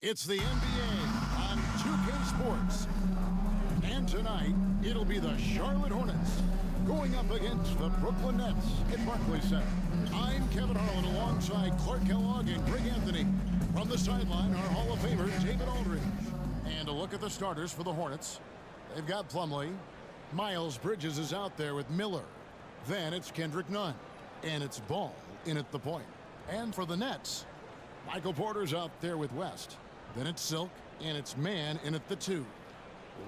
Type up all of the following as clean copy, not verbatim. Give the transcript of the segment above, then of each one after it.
It's the NBA on 2K Sports. And tonight, it'll be the Charlotte Hornets going up against the Brooklyn Nets at Barclays Center. I'm Kevin Harlan alongside Clark Kellogg and Greg Anthony. From the sideline, our Hall of Famer, David Aldridge. And a look at the starters for the Hornets. They've got Plumlee. Miles Bridges is out there with Miller. Then it's Kendrick Nunn. And it's Ball in at the point. And for the Nets, Michael Porter's out there with West. Then it's Silk, and it's Man in at the 2.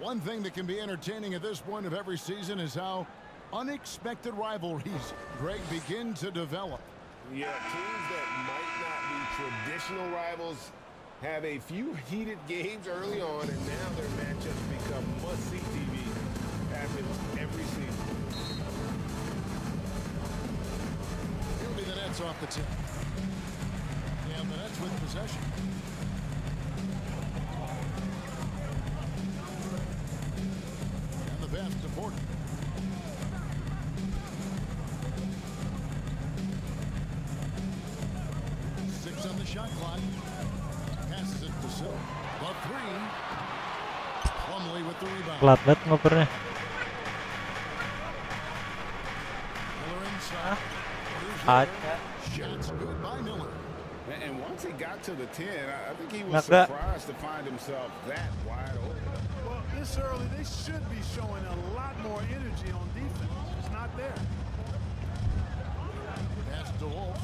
One thing that can be entertaining at this point of every season is how unexpected rivalries, Greg, begin to develop. Yeah, teams that might not be traditional rivals have a few heated games early on, and now their matchups become must-see TV. Happens every season. It'll be the Nets off the tip. And the Nets with possession. And the pass to Porter. On the shot clock. Passes it to Silk. The 3. Plumlee with the rebound. Pelat banget ngopernya. Miller inside. Shots good by Miller. And once he got to the 10, I think he was surprised to find himself that wide open. Well, this early, they should be showing a lot more energy on defense. It's not there. Pass to Wolf.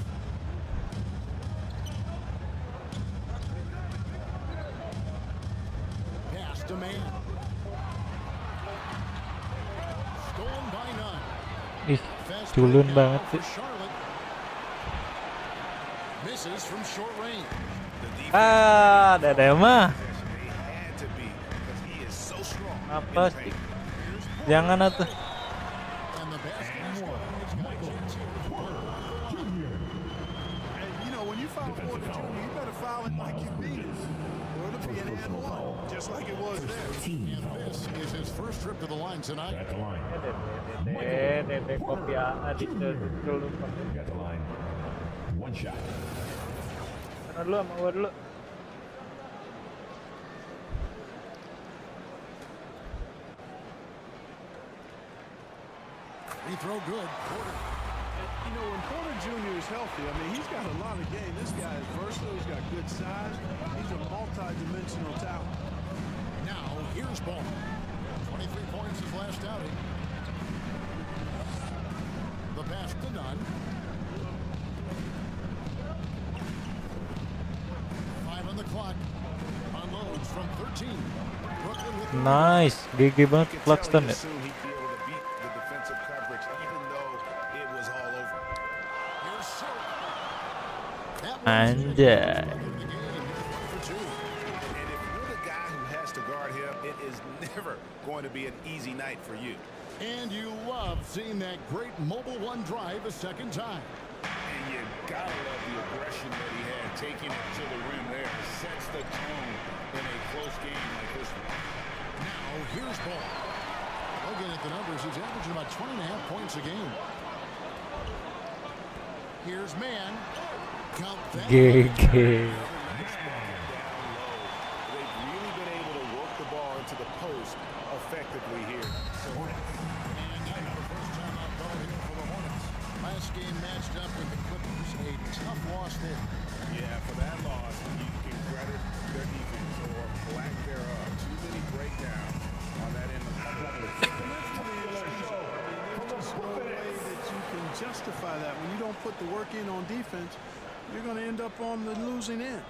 To Man. Stolen by Nunn. Ih, culun banget sih. Misses from short range. Dede mah. Apa sih? Jangan atuh. And the basket you know, when you foul Porter Jr., you better foul it like you mean it. Or it'll be an and one, just like it was there. And this is his first trip to the line tonight. At the line. Dede kopi adik dulu. At the line. One shot. Mana dulu sama gua dulu. Free throw good. Porter. You know, when Porter Jr. is healthy, I mean, he's got a lot of game. This guy is versatile. He's got good size. He's a multi-dimensional talent. Now, here's Ball. 23 points his last outing. The pass to Nunn. 5 on the clock. Unloads from 13. Brooklyn with Nice, GG banget Claxton ya. Anjay. Going to be an easy night for you. And you love seeing that great mobile one drive a second time. And you gotta love the aggression that he had, taking it to the rim there. Sets the tone in a close game like this one. Now here's Ball. Looking at the numbers, he's averaging about 20.5 points a game. Here's Man. Count that. GG. Effectively here. And now the first time out ball here for the Hornets. Last game matched up with the Clippers. A tough loss there. Yeah, for that loss, you can credit their defense or lack thereof. Too many breakdowns on that end of the floor. There's no way that you can justify that. When you don't put the work in on defense, you're going to end up on the losing end.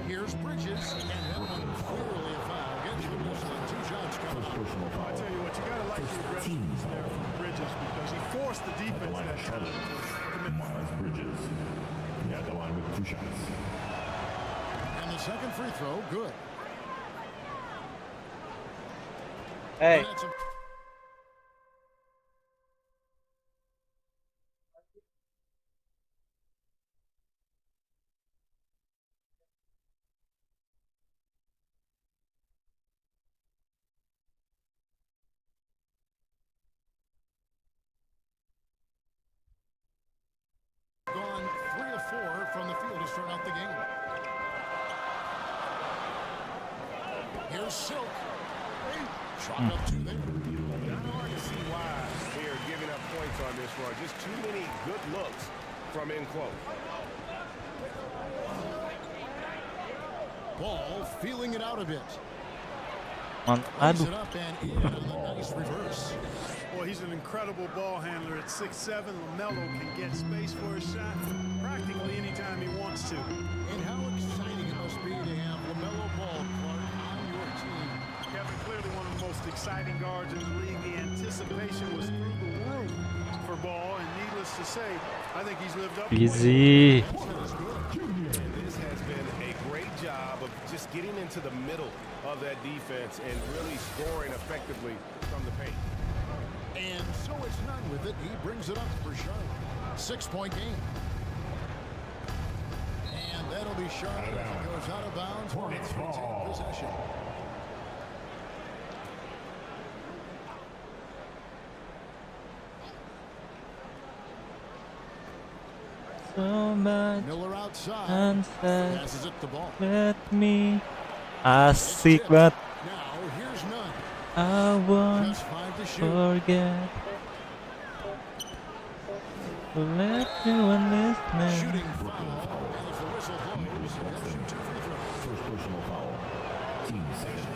Here's Bridges, and that one clearly a foul. Gets the whistle and 2 shots coming up. I tell you what, you got to like the aggressiveness there from Bridges because he forced the defense that time. Miles Bridges. At the line with 2 shots. And the second free throw, good. Hey. Gone 3 of 4 start out the game. Here's Silk. Shot up two there. Not hard to see why they're giving up points on this run. Just too many good looks from in close. Ball feeling it out a bit. Plays Aduh, it up and in on a nice reverse. Boy, he's an incredible ball handler. At 6'7", LaMelo can get space for a shot practically anytime he wants to. And how exciting it must be to have LaMelo Ball, Clark, on your team. Kevin, clearly one of the most exciting guards in the league. The anticipation was through the roof for Ball, and needless to say, I think he's lived up to it. easy. And this has been a great job of just getting into the middle of that defense and really scoring effectively from the paint. And so it's not with it. He brings it up for Charlotte. 6-point game. And that'll be Charlotte as it goes out of bounds. Hornets retain possession. So much Miller outside. sunset, Passes it the ball. let me. Asik banget. Now here's none. I won't Just 5 to shoot. forget. Let me one listening. Shooting foul. And if the whistle blows, he'll shoot 2 free throws. First personal foul. Team second.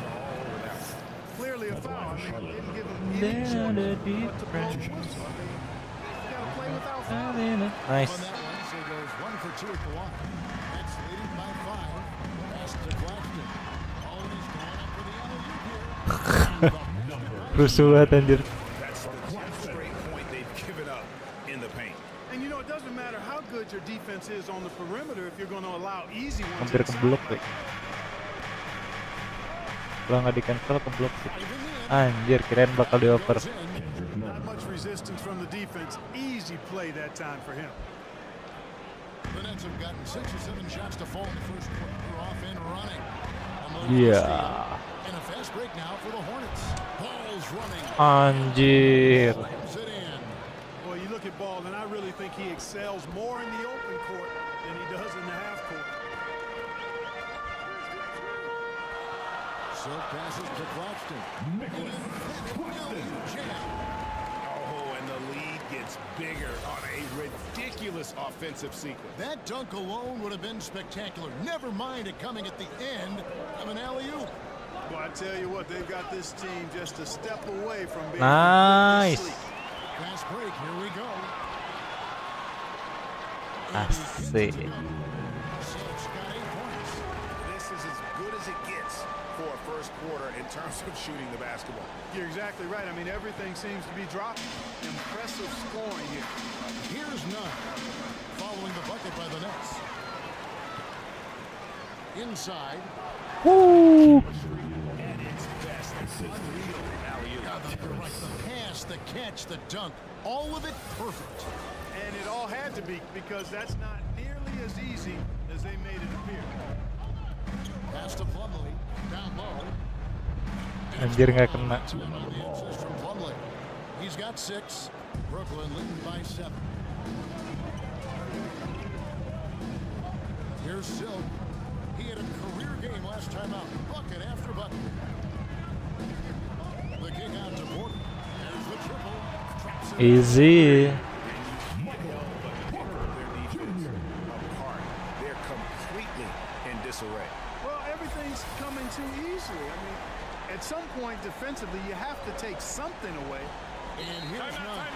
Clearly a foul. I mean, they didn't give him any They're choice the but to blow the difference. whistle. I mean, you gotta play without foul. Nice. On that one, so goes 1 for 2 at the line. That's leading by 5. Pass to Claxton. Oh, and he's going up for the alley-oop here. Rusuh banget anjir. That's the 10th straight point they've given up in the paint. And you know, it doesn't matter how good your defense is on the perimeter if you're going to allow easy ones. Hampir inside. keblok deh. Kalau nggak di cancel keblok sih. Anjir, kirain bakal dioper. Not much resistance from the defense. Easy play that time for him. The Nets have gotten 6 or 7 shots to fall in the first quarter. They're off and running. Yeah. And a fast break now for the Hornets. Ball's running. Anjir. Slams it in. Well, you look at Ball, and I really think he excels more in the open court than he does in the half court. Silk passes to Claxton. Oh, and the lead gets bigger on a ridiculous offensive sequence. That dunk alone would have been spectacular. Never mind it coming at the end of an alley-oop. Well, I tell you what, they've got this team just a step away from being Nice. completely asleep. Fast break. Here we go. Asik. Silk's got 8 points. This is as good as it gets for a first quarter in terms of shooting the basketball. You're exactly right. I mean, everything seems to be dropping. Impressive scoring here. Here's none. Following the bucket by the Nets. Inside. Woo. At its best, unreal alley-oop. God, the pass, the catch, the dunk. All of it perfect. And it all had to be, because that's not nearly as easy as they made it appear. Pass to Plumlee. Down low. Anjir, nggak kena. On the assist from Plumlee. He's got 6. Brooklyn leading by 7. Here's Silk. He had a career game last time out. Bucket after bucket. The kick out to Porter. There's the triple. Traps it. Easy. Apart. They're completely in disarray. Well, everything's coming too easily. I mean, at some point defensively, you have to take something away. And here's none.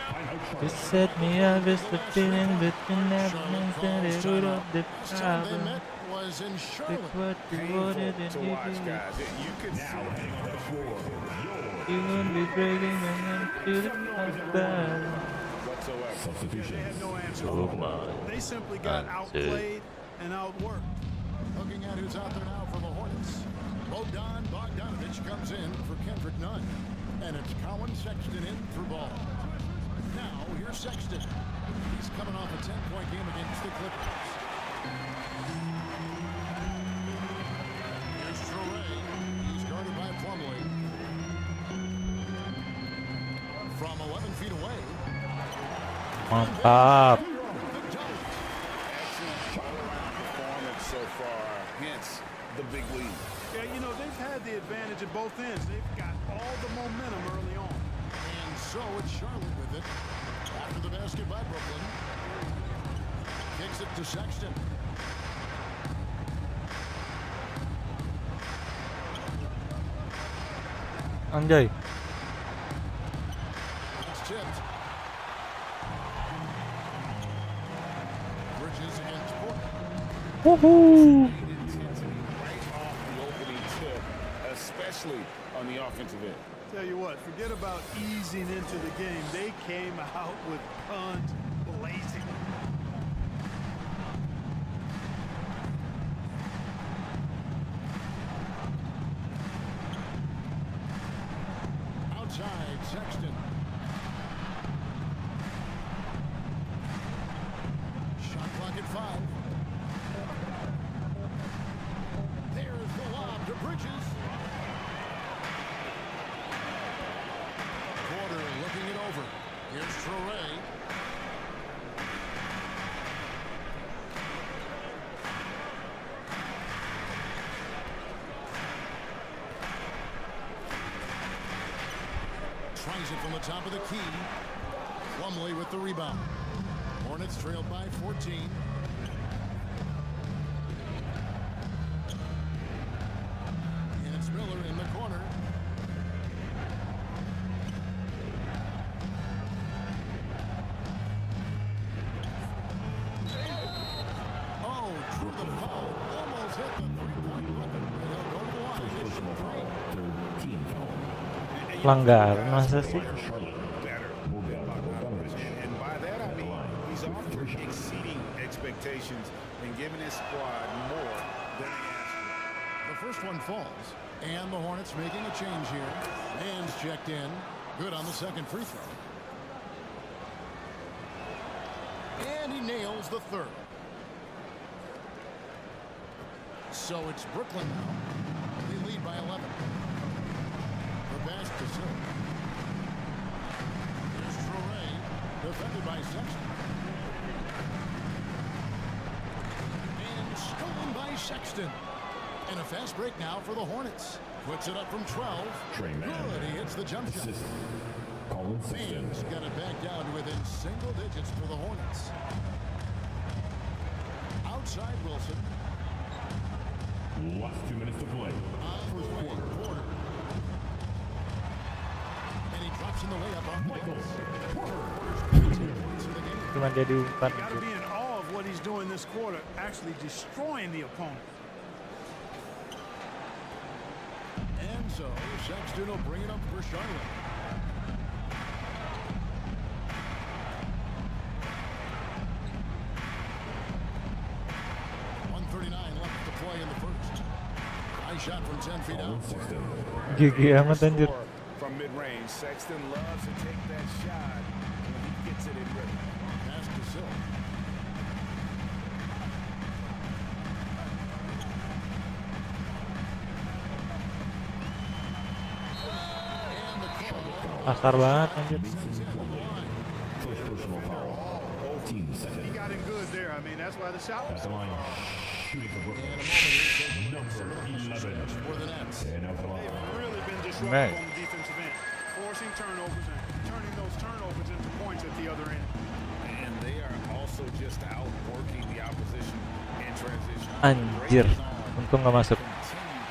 You set me up as the feeling between evidence and the root of the Last time they problem. met was in Pick Charlotte. what you Painful wanted and to you watch, did. guys. You can see You won't be breaking and then to the back. whatsoever. They Substitution. had no answer. Oh my. They simply got outplayed and outworked. Looking at who's out there now for the Hornets. Bogdanovich comes in for Kendrick Nunn. And it's Colin Sexton in for Ball. Now, here's Sexton. He's coming off a 10-point game against the Clippers. Here's Traore. He's guarded by Plumlee. From 11 feet away. Mantap. The dunk. Excellent all-around both ends. They've got all the momentum early on. And so it's Charlotte with it. After the basket by Brooklyn. Kicks it to Sexton. Anjay. It's tipped. Bridges against Portland. Woohoo! Intensity right off the opening tip, especially on the offensive end. Tell you what, forget about easing into the game. They came out with guns blazing. Outside, Sexton. Shot clock at 5. There's the lob to Bridges. Porter looking it over. Here's Traore. Tries it from the top of the key. Plumlee with the rebound. Hornets trailed by 14. And it's Miller in the corner. Oh, drew the foul. Almost hit the three-point bucket. And he'll go to the line. Hit some three. Team foul. Pelanggaran masa sih? And by that I mean he's often exceeding expectations and giving his squad more than they asked for. The first one falls, and the Hornets making a change here. Hands checked in. Good on the second free throw. And he nails the third. So it's Brooklyn now. They lead by 11. The pass to Silk. Here's Traore, defended by Sexton. And stolen by Sexton. And a fast break now for the Hornets. Puts it up from 12. Trey Mann. Good, he hits the jump shot. Assist. Colin Sexton. Main's got it back down to within single digits for the Hornets. Outside Wilson. Last 2 minutes to play. On his way, Porter. And he drops in the layup on Michael Porter's 22 points in the game. Cuma jadi umpan. You got to be in awe of what he's doing this quarter, actually destroying the opponent. And so Sexton will bring it up for Charlotte. Left to play in the first. Nice shot from 10 feet Colin out. Sexton. Gigi amat anjir. Score from mid-range. Sexton loves to take that shot when he gets it in rhythm. Pass to Silk. And the call. Kasar banget anjir. First personal foul. Team He second. got him good there. I mean, that's why the shot was At the line. Shooting for Brooklyn. In a moment, he's taking the next Number 11. for the Nets. And out the line. They've really been disruptive Right. on the defensive end, forcing turnovers and turning those turnovers into points at the other end. And they are also just outworking the opposition in transition. Anjir. Untung nggak masuk.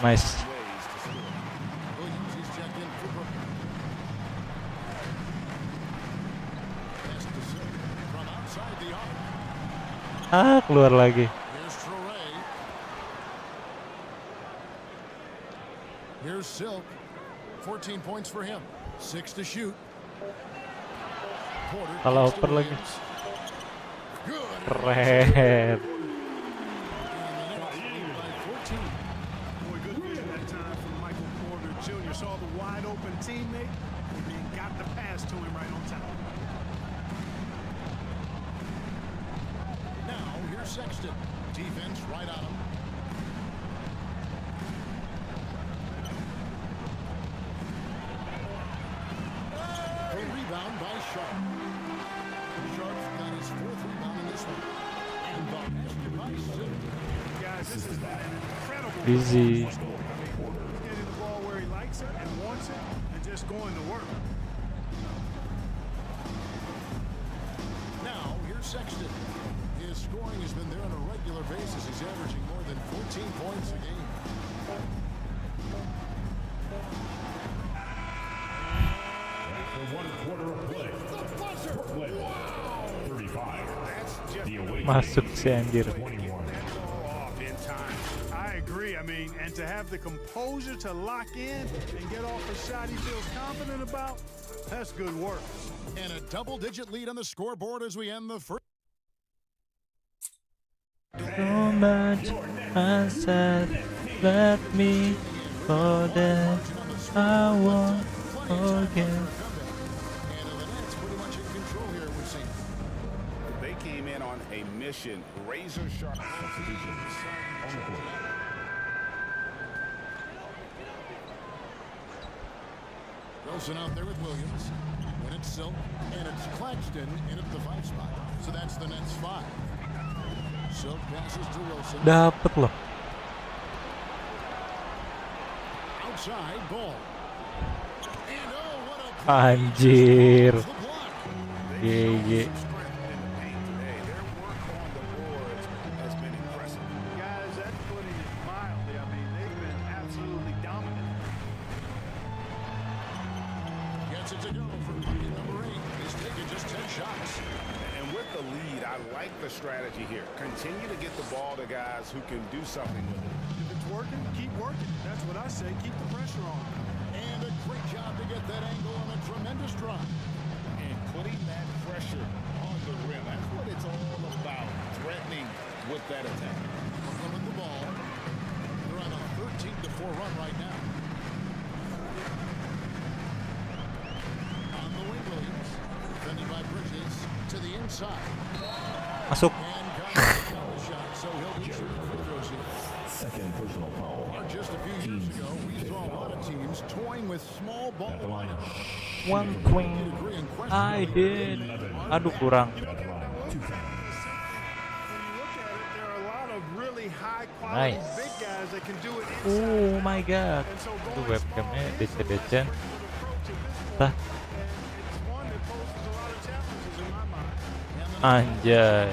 Nice. Ways to score. Williams is checked in for Brooklyn. Pass to Silk from outside the arc. Keluar lagi. Here's Traore. Here's Silk. 14 points for him. 6 to shoot. Porter Salah kicks to oper lagi. Williams. Good. Keren. And the Nets lead by 14. Boy, good vision that time from Michael Porter Jr. Saw the wide open teammate and then got the pass to him right on time. Now here's Sexton. Defense right on him. A rebound by Sharp. Sharp's got his 4th rebound in this one. And the basket by Silk. Guys, this has been an incredible Busy. performance. Getting the ball where he likes likes it and wants it and just going to work. Now, here's Sexton. His scoring has been there on a regular basis. He's averaging more than 14 points a game. For 1/4 of play. Brooklyn, 35. The away Masuk si anjir. 21. In time. I agree. I mean, and to have the composure to lock in and get off a shot he feels confident about, that's good work. And a double-digit lead on the scoreboard as we end the first. So much I said, let me for that I won't forget. And the Nets pretty much in control here, it would seem. They came in on a mission, razor sharp. Substitutions on the court. Wilson out there with Williams. When it's Silk, and it's Claxton in at the 5 spot. So that's the Nets 5. Silk passes to Wilson. Dapet loh. Outside ball. And oh, what a Anjir. the block. GG. Their work on the boards has been impressive. Guys, that's putting it mildly. I mean, they've been absolutely dominant. Gets it to go for bucket number 8. He's taken just 10 shots. And with the lead, I like the strategy here. Continue to get the ball to guys who can do something with it. If it's working, keep working. That's what I say. Keep the pressure on. And a great job to get that angle on a tremendous drive. And putting that pressure on the rim. That's what it's all about. Threatening with that attack. Brooklyn with the ball. They're on a 13-4 run right now. On the wing, Williams. Defended by Bridges to the inside. Masuk. And got the shot, so he'll be shooting free throws here. Second personal foul. Just a few years ago, we saw a lot of teams toying with small ball. At the line. One swing. I did. Aduh kurang. At the line. 2 When times. you look at it, there are a lot of really high-quality Nice. big guys that can do it inside. Oh my god. And so Itu going webcamnya small DC-DC. is a approach at this Tah. point. And it's one that poses a lot of challenges in my mind. Anjay.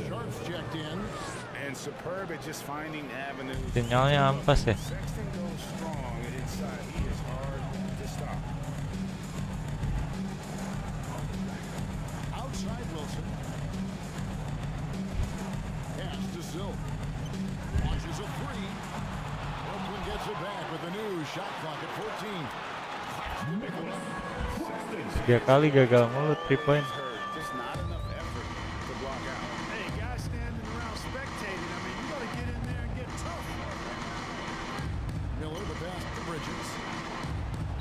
Sharps checked in. And superb at just finding avenues. Sinyalnya ampas ya. Sexton goes strong inside. He is hard to stop. Outside Wilson. Pass to Silk. Launches a 3. Brooklyn gets it back with a new shot clock at 14. 3 kali gagal mulu 3 point. Just not enough effort to block out. Hey, guys standing around spectating, I mean, you got to get in there and get tough. Miller the pass to Bridges.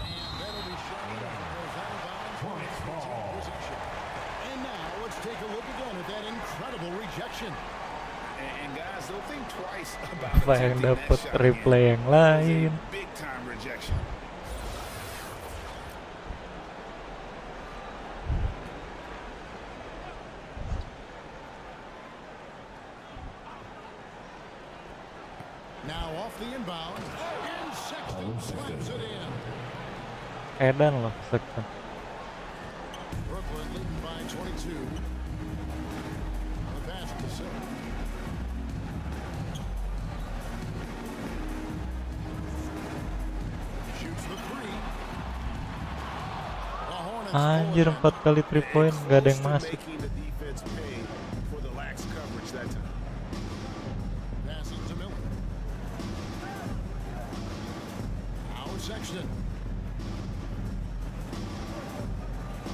And that'll be shot. Goes out of bounds. Hornets ball. Possession. And now let's take a look again at that incredible rejection. And guys, they'll think twice about Apa yang attempting that dapat shot replay again. yang lain? Big time rejection. Now off the inbound. And Sexton slams it in. Edan loh Sexton. Brooklyn leading by 22. The pass to Silk. Shoots the 3. The Hornets Anjir pull it 4 kali 3 point gak ada yang masuk. Making the defense pay for the lax coverage that time. Passes to Miller. Now Sexton.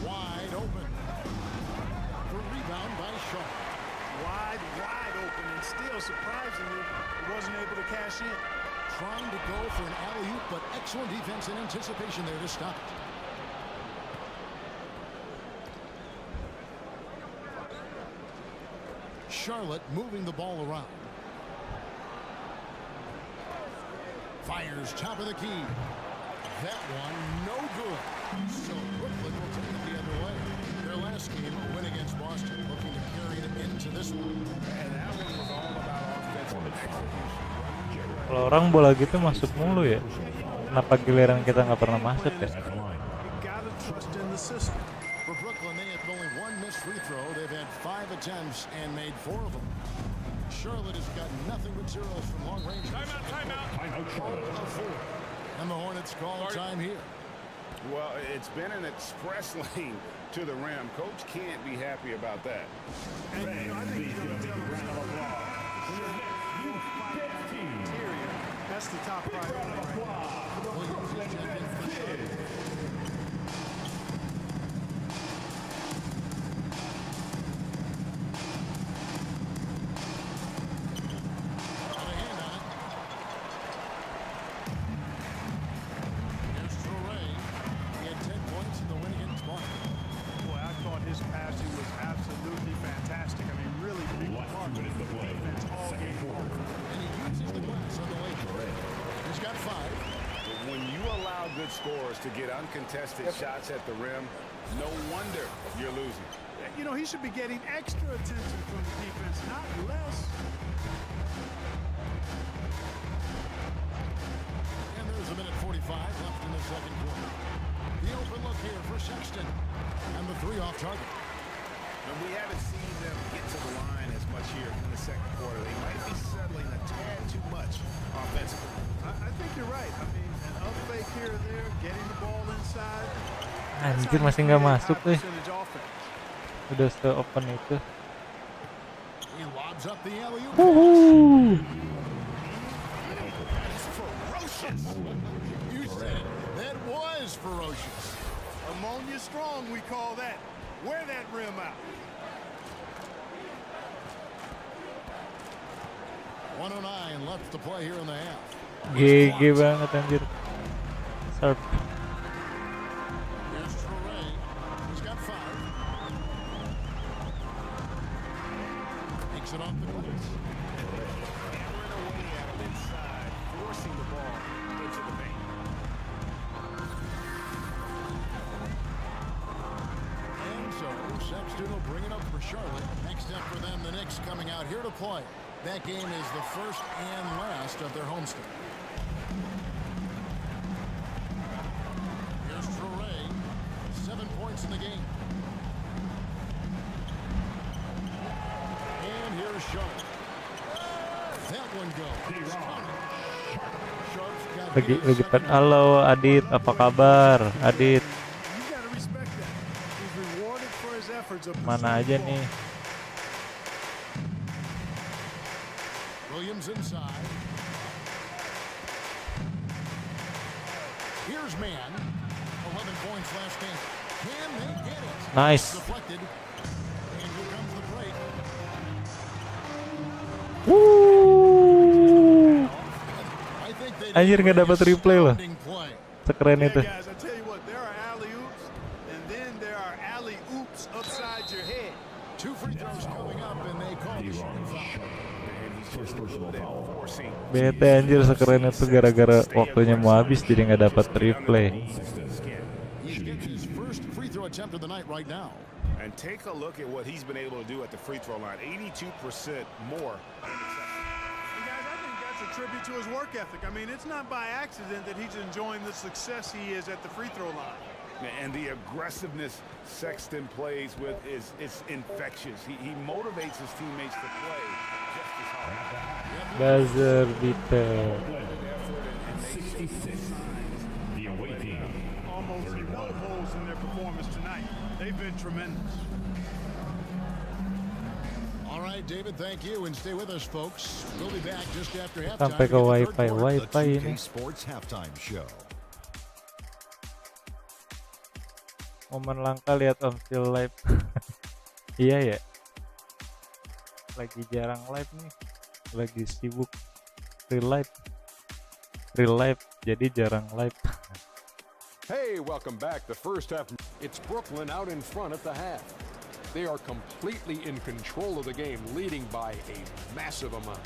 Wide open. The rebound by Shaw. Wide open, and still, surprisingly, he wasn't able to cash in. Trying to go for an alley-oop, but excellent defense and anticipation there to stop it. Charlotte moving the ball around. Fires top of the key. That one no good. So Brooklyn will take it the other way. Their last game, a win against Boston, looking to carry it into this one. And that one was all about offensive execution. Kalau orang bola gitu masuk mulu ya. Kenapa giliran kita nggak pernah masuk ya? At the line. You gotta trust in the system. For Brooklyn, they have only one missed free throw. They've had 5 attempts and made 4 of them. Charlotte has got nothing but zeros from long range. Timeout, Charlotte. And the Hornets call time here. Well, it's been an express lane to the rim. Coach can't be happy about that. And you know, I think he's gonna tell us interior. That's the top priority. Boy, I thought his passing was absolutely fantastic. I mean, really big part of the defense all game long. And he uses the glass on the way. He's got 5. But when you allow good scorers to get uncontested shots at the rim, no wonder you're losing. You know, he should be getting extra attention from the defense, not less. And there's a minute 45 left in the second quarter. The open look here for Sexton. And the 3 off target. And we haven't seen them get to the line as much here in the second quarter. They might be settling a tad too much offensively. I think you're right. I mean, an up fake here or there, getting the ball inside. Anjir, masih nggak masuk tuh. Udah se-open itu. He lobs up the alley-oop. That's ferocious. You said it. That was ferocious. Ammonia strong, we call that. Wear that rim out. 109 left to play here in the half. GG banget anjir. Sharp. Here's Torrey. He's got 5. Takes it off the glass. Hammering away at him inside, forcing the ball into the paint. And so Sexton will bring it up for Charlotte. Next up for them, the Knicks coming out here to play. That game is the first and last of their homestand. Here's Torrey. 7 points in the game. And here's Charlotte. That one goes. Sharp's got Lagi his second. halo Adit, apa kabar? Adit, You gotta respect that. He's rewarded for his efforts of mana aja nih? Williams inside. Here's Man. 11 points last game. Can they get it? Nice. Deflected. And here comes the break. Woo! I think they Anjir, nggak dapat replay loh. astounding play. Sekeren Yeah, itu. guys, I tell you what, there are alley-oops, and then there are alley-oops upside your head. 2 free throws coming up, and they call the shooting foul. First personal foul. Bete anjir, sekeren itu gara-gara waktunya mau habis jadi nggak dapat replay. He's getting his first free throw attempt of the night right now. And take a look at what he's been able to do at the free throw line. 82% more. And guys, I think that's a tribute to his work ethic. I mean, it's not by accident that he's enjoying the success he is at the free throw line. And the aggressiveness Sexton plays with is infectious. He motivates his teammates to play just as hard. Buzzer beater. 66. The away team. Almost no holes in their performance tonight. They've been tremendous. All right, David, thank you, and stay with us, folks. We'll be back just after halftime. Sampai ke to get the wifi, third quarter. wifi ini. Sports Halftime Show. Momen langka lihat Om still live. Iya ya. Lagi jarang live nih. Lagi sibuk real life. Jadi jarang live. Hey, welcome back. The first half, it's Brooklyn out in front at the half. They are completely in control of the game, leading by a massive amount.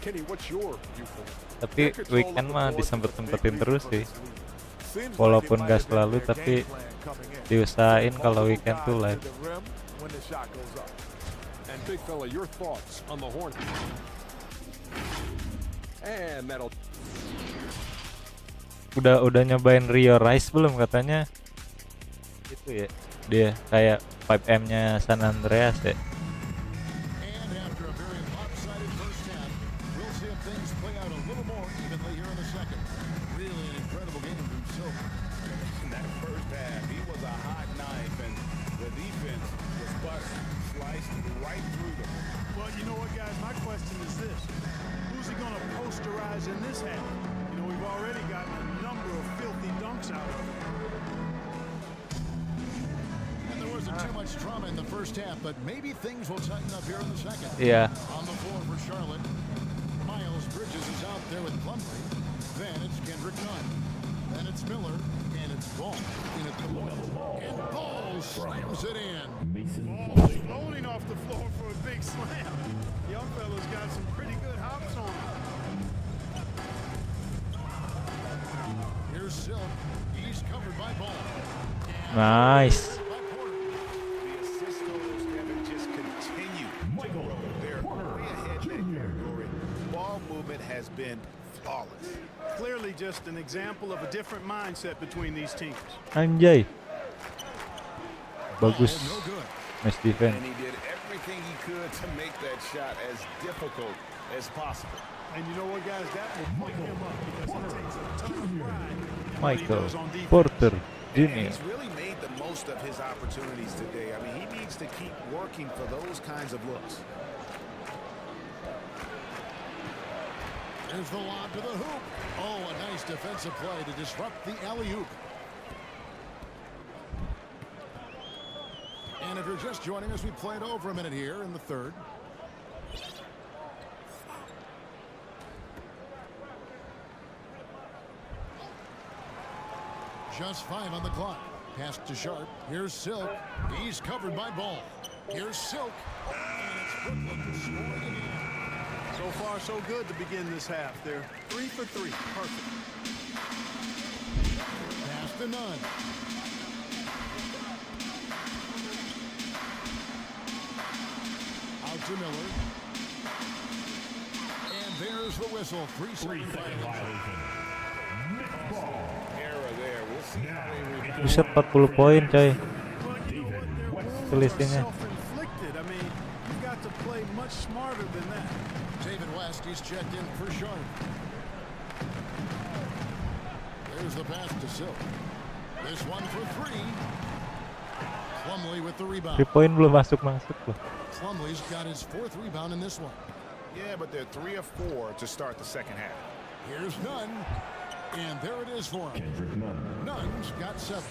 Kenny, what's your viewpoint? Tapi weekend mah disempet-sempetin terus sih. Walaupun gak selalu, tapi diusahain kalau weekend tuh live. And big fella, your thoughts on the Hornets? And that'll Udah nyobain Rio Rise belum katanya? Itu ya, dia kayak 5M-nya San Andreas ya. And after a very lopsided first half, we'll see if things play out a little more evenly here in the second. Really an incredible game from Silk. In that first half, he was a hot knife, and the defense was sliced right through them. Well, you know what, guys? My question is this. Who's he going to posterize in this half? You know, we've already gotten a number of filthy dunks out of him. And there wasn't too much drama in the first half, but maybe things will tighten up here in the second. Iya. On the floor for Charlotte, Miles Bridges is out there with Plumlee. Then it's Kendrick Nunn. Then it's Miller, and it's Ball in at the wall. And Ball slams it in. Ball floating off the floor for a big slam. Young fella's got some pretty good hops on him. Here's Silk. He's covered by Ball. Nice. By Porter. The assist totals haven't just continued to grow. They're way ahead in that category. Ball movement has been flawless. Clearly just an example of a different mindset between these teams. Anjay. Ball Bagus. no good. Nice defense. And he did everything he could to make that shot as difficult as possible. And you know what, guys? That will fuck him up because he takes a ton of pride in what he Michael does on defense. Porter And Jr. he's really made the most of his opportunities today. I mean, he needs to keep working for those kinds of looks. There's the lob to the hoop. Oh, a nice defensive play to disrupt the alley-oop. And if you're just joining us, we played over a minute here in the third. Just 5 on the clock. Pass to Sharp. Here's Silk. He's covered by Ball. Here's Silk. And it's Brooklyn scoring again. So far, so good to begin this half. They're 3 for 3. Perfect. Pass to Nunn. Out to Miller. And there's the whistle. 3-second violation. Error there. We'll see how they rebound. Buset 40 poin coy. But you know what? Their wounds Selisihnya. are self-inflicted. I mean, you've got to play much smarter than that. David West, he's checked in for Sharp. There's the pass to Silk. This one for 3. Plumlee with the rebound. 3 poin belum masuk loh. Plumlee's got his 4th rebound in this one. Yeah, but they're 3 of 4 to start the second half. Here's Nunn. And there it is for him. Nunn's got 7.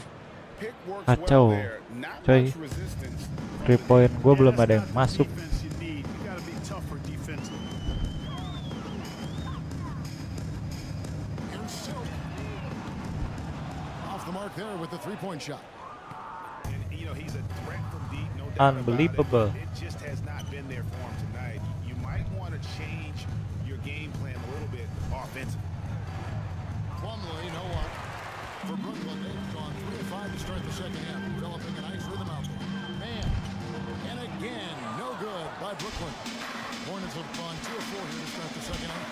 Pick works Kacau, well there. Not coy. much resistance. 3 poin gue belum That's ada yang not the masuk. defense you need. You got to be tougher defensively. Here's Silk. Off the mark there with the 3-point shot. And, you know, he's a threat from deep, no doubt Unbelievable. about it. It just has not been there for him tonight. You might want to change your game plan a little bit offensively. Plumlee, no luck. For Brooklyn, they've gone 3 of 5 to start the second half, developing a nice rhythm out there. Man, and again, no good by Brooklyn. Hornets have gone 2 of 4 here to start the second half.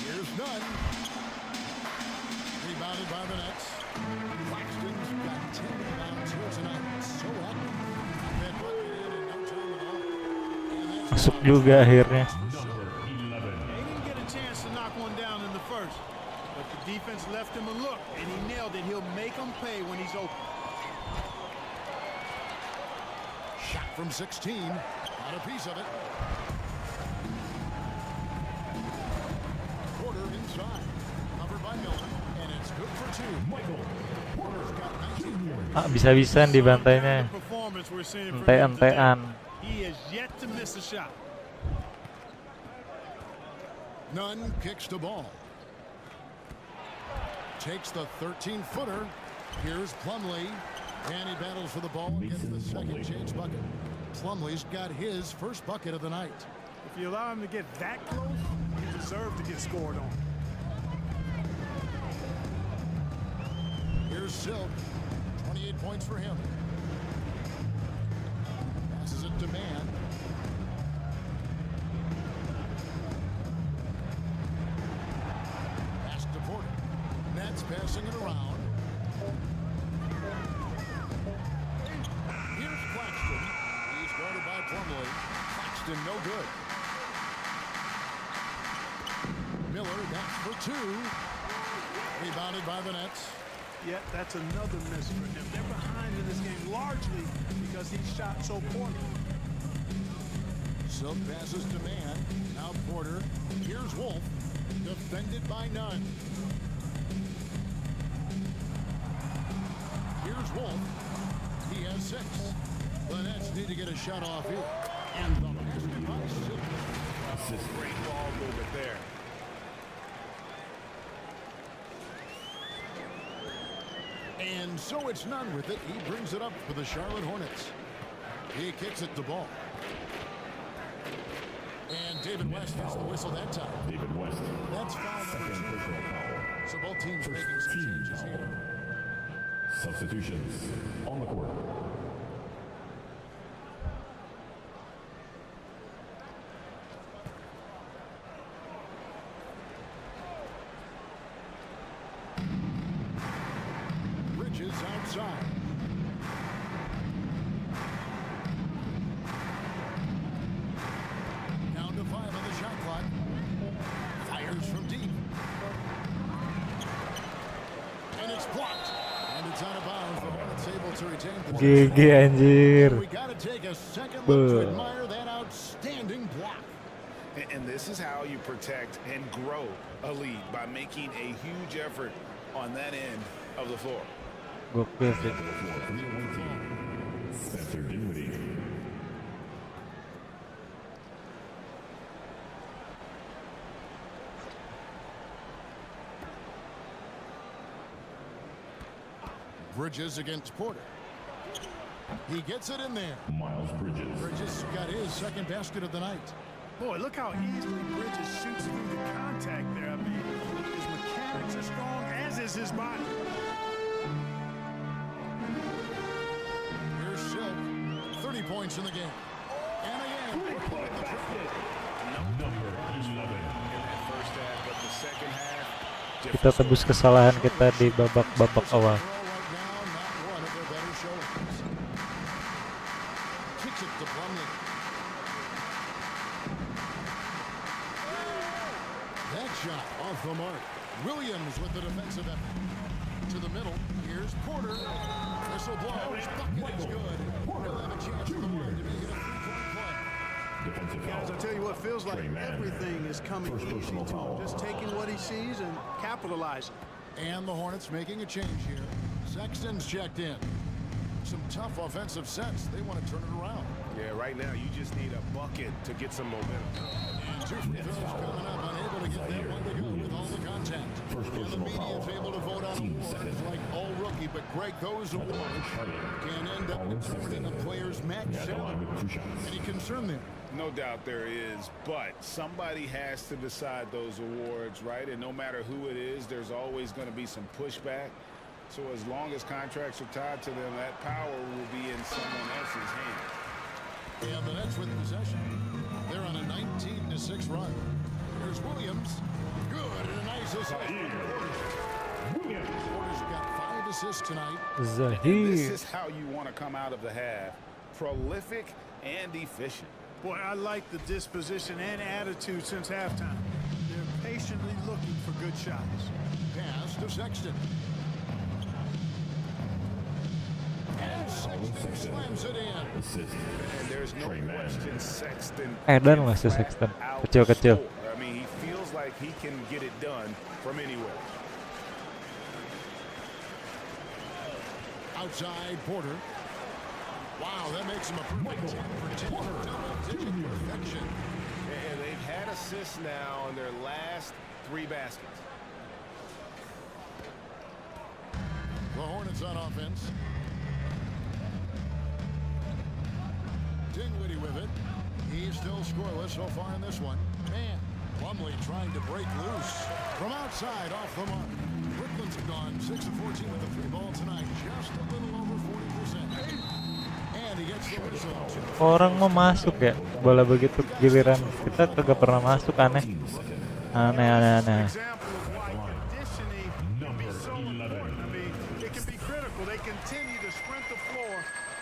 Here's Nunn. Rebounded by the Nets. Claxton's got 10 rebounds here tonight. So active. That bucket in no time at all. And that's Masuk juga akhirnya. They didn't get a chance to knock one down in the first. But the defense left him a look, and he nailed it. He'll make them pay when he's open. shot from 16. Got a piece of it. Porter inside. Covered by Miller. And it's good for 2. Porter's got 19 points. Bisa-bisan dibantainya. Performance we're seeing from him Ente-entean. today. He has yet to miss a shot. Nunn kicks the ball. Takes the 13-footer. Here's Plumlee. And he battles for the ball and gets the second chance bucket. Plumlee's got his first bucket of the night. If you allow him to get that close, he deserves to get scored on. Here's Silk. 28 points for him. Passes it to Man. Pass to Porter. tossing it around. Here's Claxton. He's guarded by Plumlee. Claxton no good. Miller, that's for two. Rebounded by the Nets. Yeah, that's another miss for him. They're behind in this game largely because he shot so poorly. Silk passes to man. Now Porter. Here's Wolf. Defended by none. Here's Wolf. He has 6. The Nets need to get a shot off here. And the basket by Silk. Great ball movement there. And so it's none with it. He brings it up for the Charlotte Hornets. He kicks it to ball. And David West has the whistle that time. David West. That's foul number Second 2. personal foul. So both teams First making some team changes foul. here. Substitutions on the court. Bridges outside. Down to 5 on the shot clock. Fires from deep. And it's blocked. And it's out of bounds. The Hornets able to retain possession. GG anjir. We got to take a second look to admire that outstanding block. And this is how you protect and grow a lead, by making a huge effort on that end of the floor. Gokil sih. To the floor for the away team. Spencer Dinwiddie. Bridges against Porter. He gets it in there. Miles Bridges. Bridges got his second basket of the night. Boy, look how easily Bridges shoots through the contact there. I mean, his mechanics are strong, as is his body. Here's Silk. 30 points in the game. And again. Number 11. First half, but the second half, Kita tebus kesalahan kita di babak-babak awal. Right now, not one of their better showings. Kicks it to Plumlee. That shot off the mark. Williams with the defensive effort. To the middle. Here's Porter. Whistle blows. Bucket is good. He'll have a chance for the Hornets to make it a 3-point play. Defensive foul. Guys, I tell you what, feels like Trey Mann. everything is coming First easy personal to him. foul. Just taking what he sees and capitalizing. And the Hornets making a change here. Sexton's checked in. Some tough offensive sets. They want to turn it around. yeah, right now you just need a bucket to get some momentum. And 2 free throws coming up. Unable to get that one to go with all the contact. First And the personal media foul. is able to vote on Team awards second. like all rookie. But Greg, those awards can end up determining a player's max Yeah, the line salary. with 2 shots. Any concern there? No doubt there is, but somebody has to decide those awards, right? And no matter who it is, there's always going to be some pushback. So as long as contracts are tied to them, that power will be in someone else's hands. And the Nets with possession. They're on a 19-6 run. Here's Williams. Good and a nice assist. Porter's got 5 assists tonight. This Zahir. is how you want to come out of the half. Prolific and efficient. Boy, I like the disposition and attitude since halftime. They're patiently looking for good shots. Pass to Sexton. And Sexton slams it in. Assist. And there's no Trey Mann. question Sexton Edan can lah si flat Sexton. out Kecil-kecil. score. I mean, he feels like he can get it done from anywhere. Outside Porter. Wow, that makes him a perfect 10 for 10. Double-digit perfection. And they've had assists now in their last 3 baskets. The Hornets on offense. Dinwiddie with it. He's still scoreless so far in this one. Man, Plumlee trying to break loose. From outside, off the mark. Brooklyn's gone 6 of 14 with the 3 ball tonight. Just a little over 40%. And he gets the whistle. Orang mau masuk ya, bola begitu giliran kita kagak pernah masuk, aneh. Aneh. Example of why conditioning can be so important.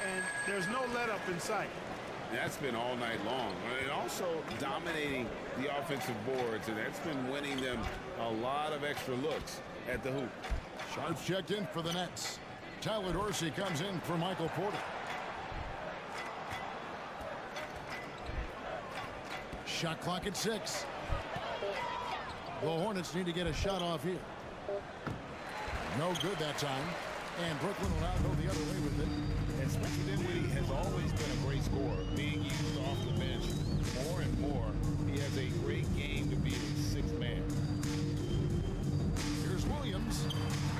and there's no let up in sight. That's been all night long. And also dominating the offensive boards, and that's been winning them a lot of extra looks at the hoop. Sharps checked in for the Nets. Tyler Dorsey comes in for Michael Porter. Shot clock at 6. The Hornets need to get a shot off here. No good that time. And Brooklyn will now go the other way with it. And Spencer Dinwiddie has always been a great scorer, being used off the bench more and more. He has a great game to be a sixth man. Here's Williams.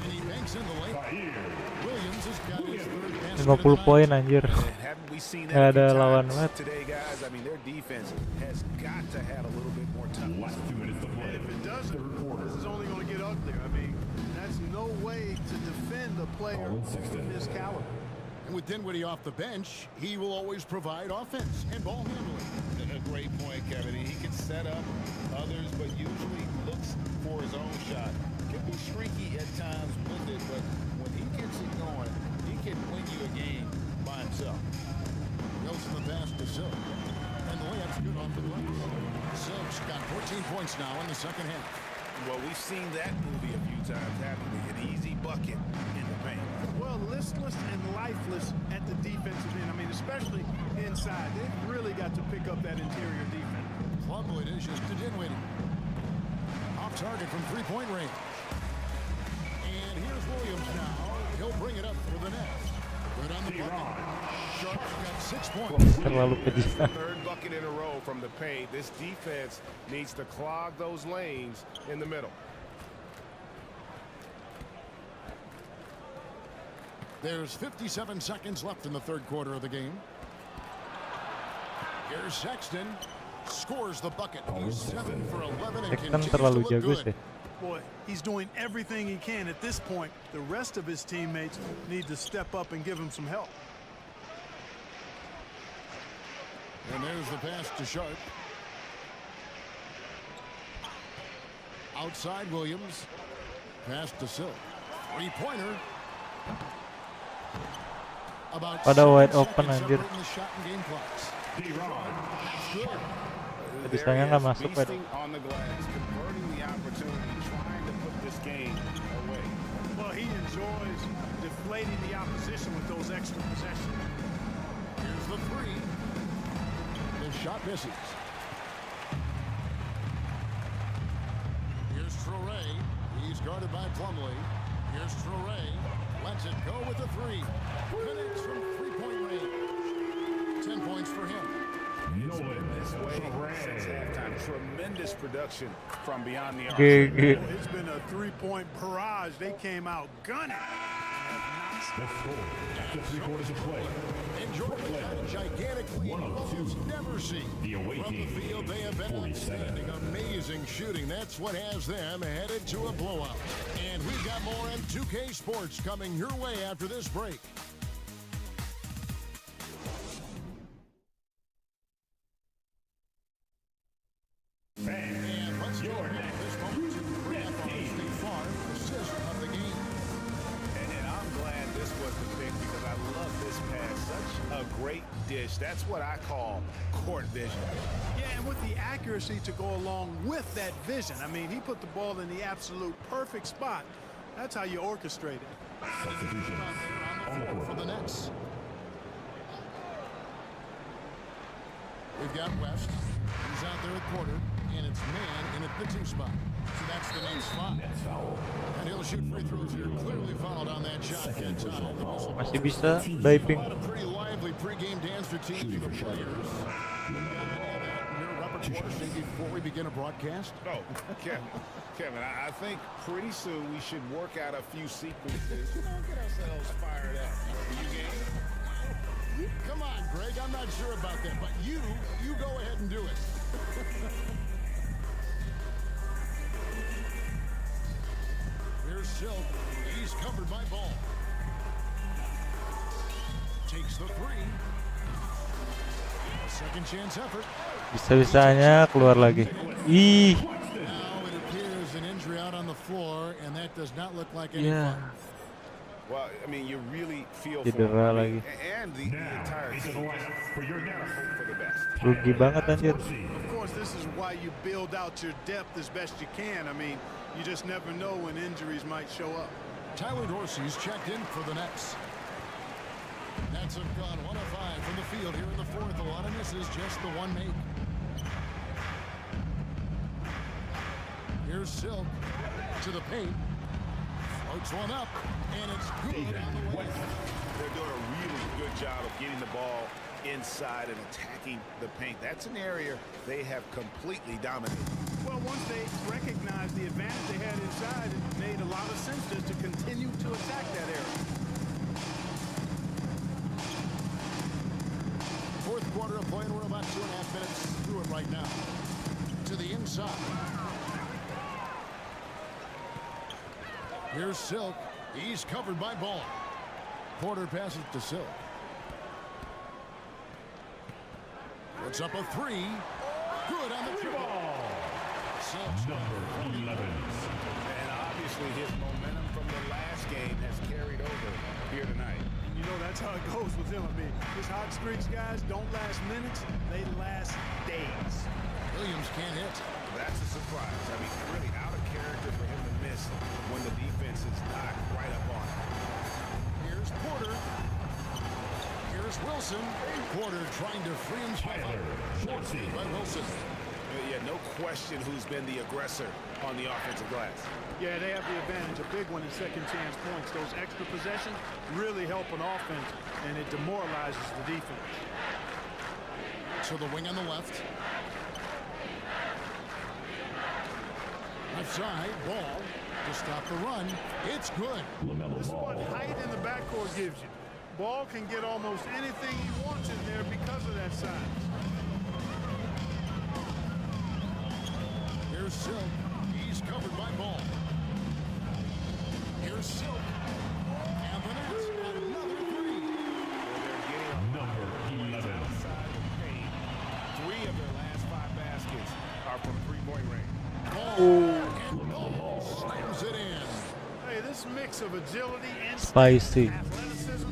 And he banks in the lane. Williams has got his third basket 50 of the night. poin anjir. Haven't we seen Nggak that a ada few lawan times banget. today, guys? I mean, their defense has got to have a little bit more toughness. Last 2 minutes to And play. if it doesn't, Third quarter. this is only going to get uglier. I mean, that's no way to defend a player Colin of Sexton. this caliber. And with Dinwiddie off the bench, he will always provide offense and ball handling. A great point, Kevin. He can set up others, but usually looks for his own shot. Can be streaky at times with it, but when he gets it going, he can win you a game by himself. Wilson the pass to Silk. And the layup's good off the glass. Silk's got 14 points now in the second half. Well, we've seen that movie a few times, haven't we? An easy bucket in the paint. Well, listless and lifeless at the defensive end. I mean, especially inside. They've really got to pick up that interior defense. Plumlee dishes to Dinwiddie. Off target from three-point range. And here's Williams now. He'll bring it up for the Nets. Good on the bucket. Sharp's got 6 points. Terlalu kejam. Third bucket in a row from the paint. This defense needs to clog those lanes in the middle. There's 57 seconds left in the third quarter of the game. Here's Sexton. Scores the bucket. He's 7 for 11 and Sexton continues to terlalu look jago good. sih. Boy, he's doing everything he can at this point. The rest of his teammates need to step up and give him some help. And there's the pass to Sharp. Outside Williams. Pass to Silk. Three-pointer. About Pada 7 wide open, seconds anjir. separating the shot and game clocks. Good. Bisanya nggak masuk, Pak. Feasting on the glass, converting the opportunity, trying to put this game away. Well, he enjoys deflating the opposition with those extra possessions. Here's the three. The shot misses. Here's Traore. He's guarded by Plumlee. Here's Traore. Lets it go with the three. Connects from three-point range. 10 points for him. This way since halftime. Tremendous production from beyond the arc. GG. It's been a three-point barrage. They came out gunning. Let's score. After 3 quarters of play. And Jordan had a gigantic lead. 102. Never seen. The away From the team, field, they have been 47. outstanding. Amazing shooting. That's what has them headed to a blowout. And we've got more M2K Sports coming your way after this break. And let's get this moment to bring up on the State Farm assist of the game. And I'm glad this was the pick because I love this pass. Such a great dish. That's what I call court vision. Yeah, and with the accuracy to go along with that vision. I mean, he put the ball in the absolute perfect spot. That's how you orchestrate it. Substitution. On the floor for the Nets. We've got West. He's out there at quarter, and it's man in at the 2 spot. So that's the Nets spot. Nets foul. And he'll shoot free throws here. Clearly fouled on that shot. Second Good time. personal The whistle. foul. Masih bisa diving. A pretty lively pregame dance routine for the players. Your repertoire maybe before we begin a broadcast. Oh, Kevin, I think pretty soon we should work out a few sequences. Get ourselves fired up. You game? Come on, Greg. I'm not sure about that, but you go ahead and do it. Here's Silk. He's covered by Ball. Takes the three. Second chance effort. Bisa-bisanya keluar lagi. Ih, Now it appears an injury out on the floor, and that does not look like any ya. fun. Well, I mean, you really feel for Cedera him. lagi. And the entire Into the team. lineup for your next Hope for the best. Rugi banget anjir. Of course, this is why you build out your depth as best you can. I mean, you just never know when injuries might show up. Tyler Dorsey's checked in for the Nets. Nets have gone 1 of 5 from the field here in the fourth. A lot of misses, just the one make. Here's Silk to the paint. Floats one up, and it's good on the way. They're doing a really good job of getting the ball inside and attacking the paint. That's an area they have completely dominated. Well, once they recognized the advantage they had inside, it made a lot of sense just to continue to attack that area. Fourth quarter of play, and we're about 2.5 minutes through it right now. To the inside. Here's Silk. He's covered by Ball. Porter passes to Silk. Puts up a three. Good on the triple. Silk's number 11. And obviously his momentum from the last game has carried over here tonight. You know, that's how it goes with him. I mean, his hot streaks, guys, don't last minutes. They last days. Williams can't hit. That's a surprise. I mean, really out of character for him to miss when the defense is not right up on him. Here's Porter. Here's Wilson. Porter trying to free himself up. By Wilson. Yeah, no question who's been the aggressor on the offensive glass. Yeah, they have the advantage. A big one in second chance points. Those extra possessions really help an offense, and it demoralizes the defense. To the wing on the left. Left side, Ball to stop the run. It's good. This is what height in the backcourt gives you. Ball can get almost anything he wants in there because of that size. Here's Silk. He's covered by Ball. Here's Silk. And the Nets at another three. Number 11. Three of their last 5 baskets are from three-point range. And Ball slams it in. Hey, this mix of agility and Spicy. athleticism,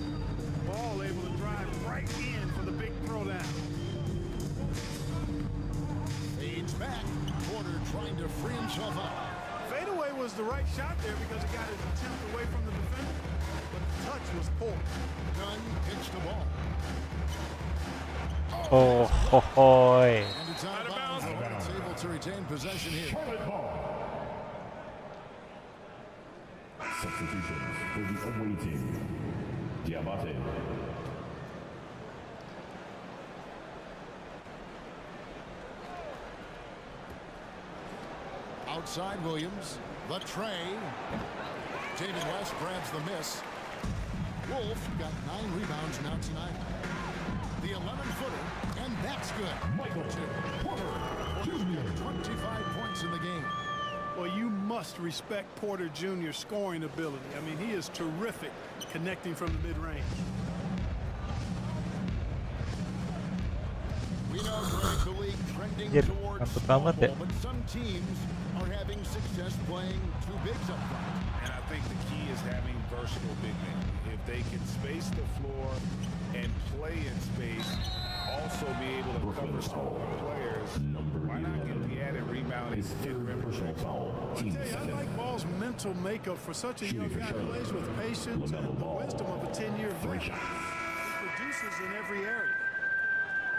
Ball able to drive right in for the big throwdown. Fades back. Porter trying to free himself up. Fadeaway was the right shot there because it got his attempt away from the defender, but the touch was poor. Gunn picks the ball. Oh, ho, hoy. And it's out of bounds. It's able to retain possession here. Substitutions for the away team. Diabate. Outside Williams. The tray. David West grabs the miss. Wolf got 9 rebounds now tonight. The 11-footer, and that's good. Michael Porter Jr. 25 points in the game. Well, you must respect Porter Jr.'s scoring ability. I mean, he is terrific connecting from the mid-range. We know, Greg, the league trending Anjir, towards mantep small banget ya. ball, but some teams are having success playing 2 bigs up front. And I think the key is having versatile big men. If they can space the floor and play in space, also be able to cover smaller players, why not get the added rebounding His third and personal foul. Team I second. like Ball's mental makeup for such a young guy. He plays with patience and the wisdom of a 10-year vet. He produces in every area.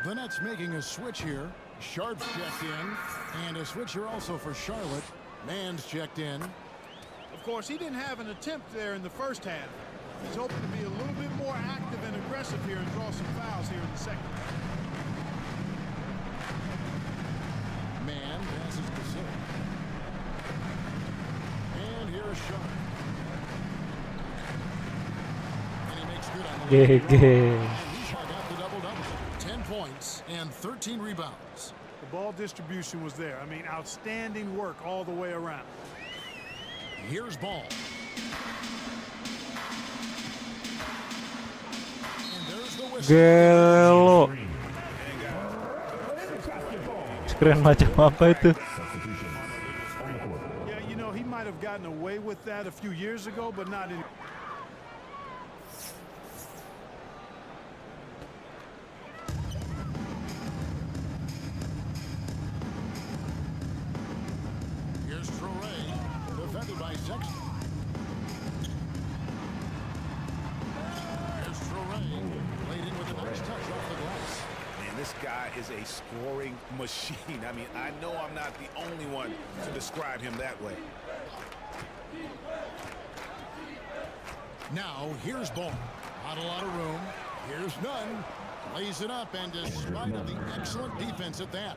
The Nets making a switch here. Sharp's checked in, and a switch here also for Charlotte. Mann's checked in. Of course, he didn't have an attempt there in the first half. He's hoping to be a little bit more active and aggressive here and draw some fouls here in the second. Mann passes to Silk. And here's Sharp. And he makes good on the GG. He's got the double-double. 10 points and 13 rebounds. The ball distribution was there. I mean, outstanding work all the way around. Here's Ball. And there's the whistle. Gelo. Keren macam apa itu? Yeah, you know, he might have gotten away with that a few years ago, but not in. This guy is a scoring machine. I mean, I know I'm not the only one to describe him that way. Now, here's ball. Not a lot of room. Here's none. Lays it up, and despite of the excellent defense at that.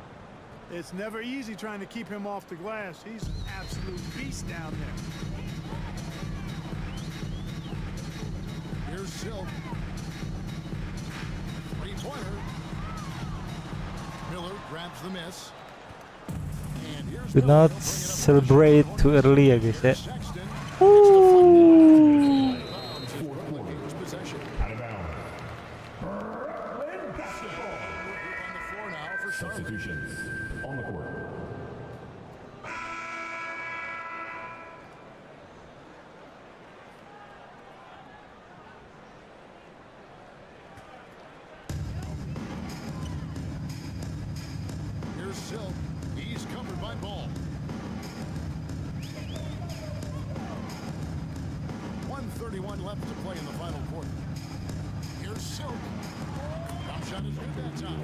It's never easy trying to keep him off the glass. He's an absolute beast down there. Here's Silk. Three-pointer. Miller grabs the miss. And here's Do Miller. not celebrate too early ya guys ya. Sexton. Possession. Out of bounds. On the floor now for Charlotte. Substitutions on the court. Here's Silk. He's covered by Ball. 1:31 left to play in the final quarter. Here's Silk. Jump shot is good that time.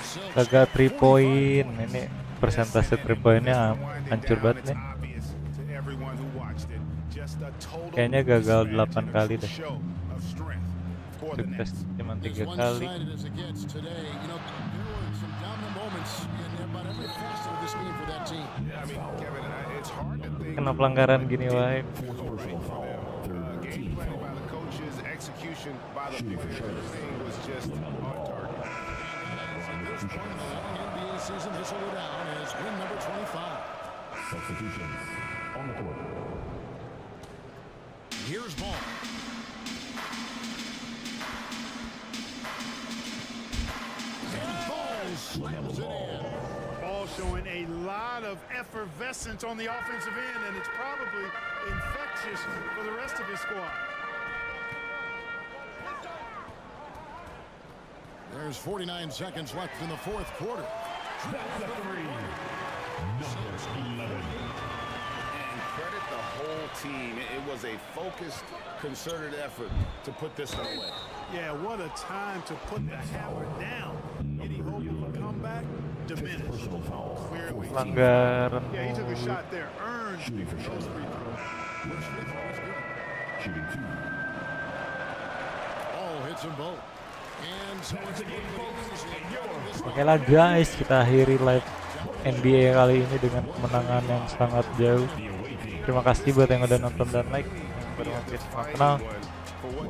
Silk Kagak shot 3 point. Ini persentase 3 poinnya hancur banget nih. Kayaknya gagal 8 kali deh. Sukses cuma 3 As kali. one-sided as it gets today, you know, there were some dominant moments in about every facet of this game for that team. I mean, Kevin, it's hard to think. Kena pelanggaran gini wae. Personal foul. Third Game team plan foul. by the coaches, execution by the players. Everything was just on target. At this point in the long NBA season, this will go down as win number 25. Substitutions on the court. Here's Ball. And Ball slams it in. Ball showing a lot of effervescence on the offensive end, and it's probably infectious for the rest of his squad. There's 49 seconds left in the fourth quarter. That's a three. Number 11. And credit the whole team. It was a focused, concerted effort to put this one away. Yeah, what a time to put the hammer down. Any hope of a comeback diminished. Personal foul. Clearly. Pelanggaran. Yeah, he took a shot there, earned Shooting for those Charlotte. free throws. Shooting 2. Ball hits them both. And so it's Oke lah guys, kita akhiri live NBA kali ini dengan kemenangan yang sangat jauh. Terima kasih buat yang udah nonton dan like. Yang baru mampir sama kenal.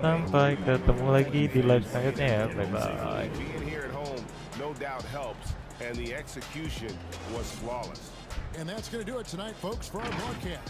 Sampai ketemu lagi di live selanjutnya ya. Bye bye. Being here at home, no doubt helps, and the execution was flawless. And that's going to do it tonight, folks, for our broadcast.